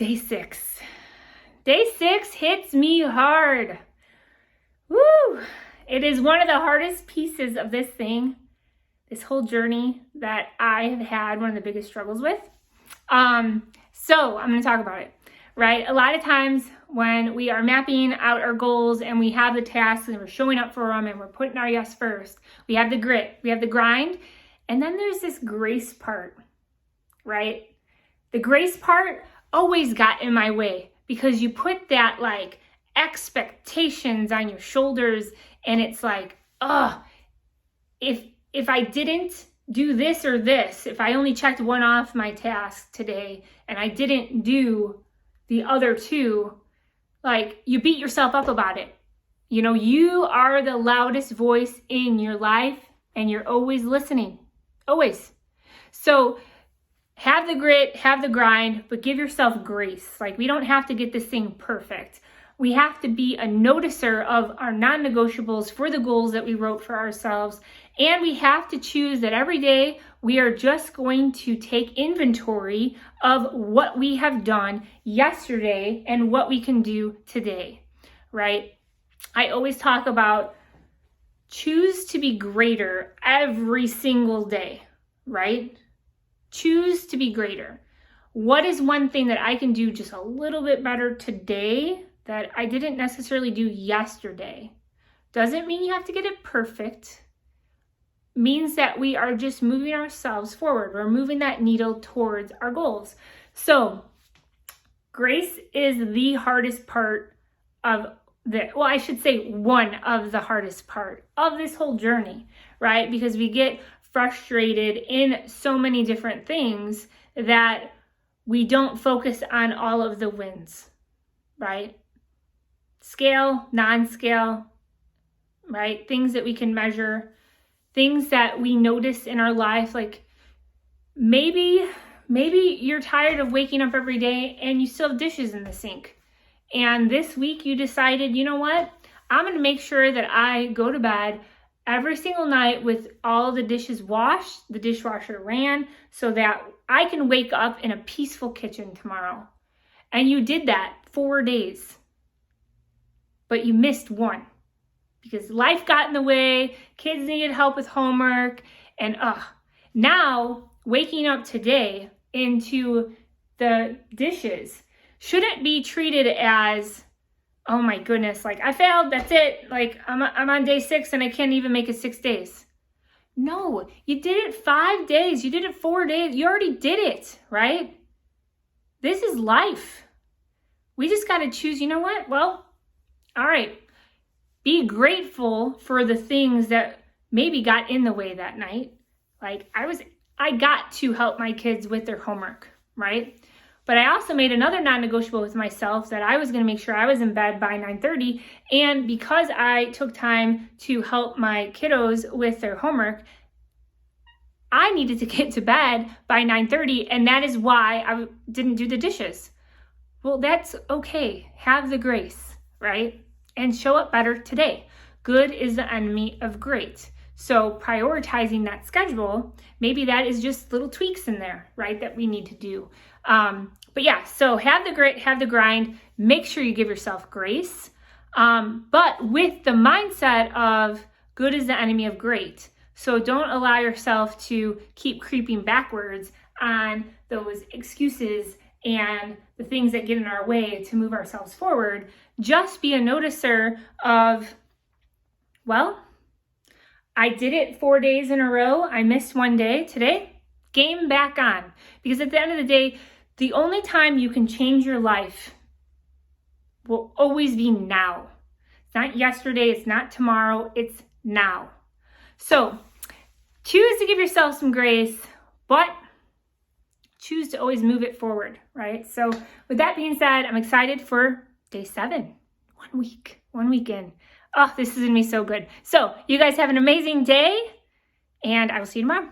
Day 6. Day 6 hits me hard. Woo! It is one of the hardest pieces of this thing, this whole journey that I have had one of the biggest struggles with. So I'm going to talk about it, right? A lot of times when we are mapping out our goals and we have the tasks and we're showing up for them and we're putting our yes first, we have the grit, we have the grind, and then there's this grace part, right? The grace part always got in my way because you put that like expectations on your shoulders and it's like, if I didn't do this or this, if I only checked one off my task today and I didn't do the other two, like you beat yourself up about it. You know, you are the loudest voice in your life and you're always listening, always. So have the grit, have the grind, but give yourself grace. Like we don't have to get this thing perfect. We have to be a noticer of our non-negotiables for the goals that we wrote for ourselves. And we have to choose that every day we are just going to take inventory of what we have done yesterday and what we can do today, right? I always talk about choose to be greater every single day, right? Choose to be greater. What is one thing that I can do just a little bit better today that I didn't necessarily do yesterday? Doesn't mean you have to get it perfect. Means that we are just moving ourselves forward. We're moving that needle towards our goals. So grace is the hardest part of I should say one of the hardest part of this whole journey, right? Because we get frustrated in so many different things that we don't focus on all of the wins, right? Scale, non-scale, right? Things that we can measure, things that we notice in our life. Like maybe you're tired of waking up every day and you still have dishes in the sink. And this week you decided, you know what? I'm going to make sure that I go to bed every single night with all the dishes washed, the dishwasher ran, so that I can wake up in a peaceful kitchen tomorrow. And you did that 4 days. But you missed one because life got in the way, kids needed help with homework, and now waking up today into the dishes shouldn't be treated as, oh my goodness, like I failed, that's it. Like I'm on day 6 and I can't even make it 6 days. No, you did it 5 days. You did it 4 days. You already did it, right? This is life. We just got to choose, you know what? Well, all right. Be grateful for the things that maybe got in the way that night. Like I got to help my kids with their homework, right? But I also made another non-negotiable with myself that I was going to make sure I was in bed by 9:30. And because I took time to help my kiddos with their homework, I needed to get to bed by 9:30. And that is why I didn't do the dishes. Well, that's okay. Have the grace, right? And show up better today. Good is the enemy of great. So prioritizing that schedule, maybe that is just little tweaks in there, right? That we need to do. But yeah, so have the grit, have the grind, make sure you give yourself grace, but with the mindset of good is the enemy of great. So don't allow yourself to keep creeping backwards on those excuses and the things that get in our way to move ourselves forward. Just be a noticer of, well, I did it 4 days in a row. I missed one day today. Game back on. Because at the end of the day, the only time you can change your life will always be now. It's not yesterday, it's not tomorrow, it's now. So choose to give yourself some grace, but choose to always move it forward, right? So with that being said, I'm excited for day 7. 1 week, 1 week in. Oh, this is gonna be so good. So you guys have an amazing day and I will see you tomorrow.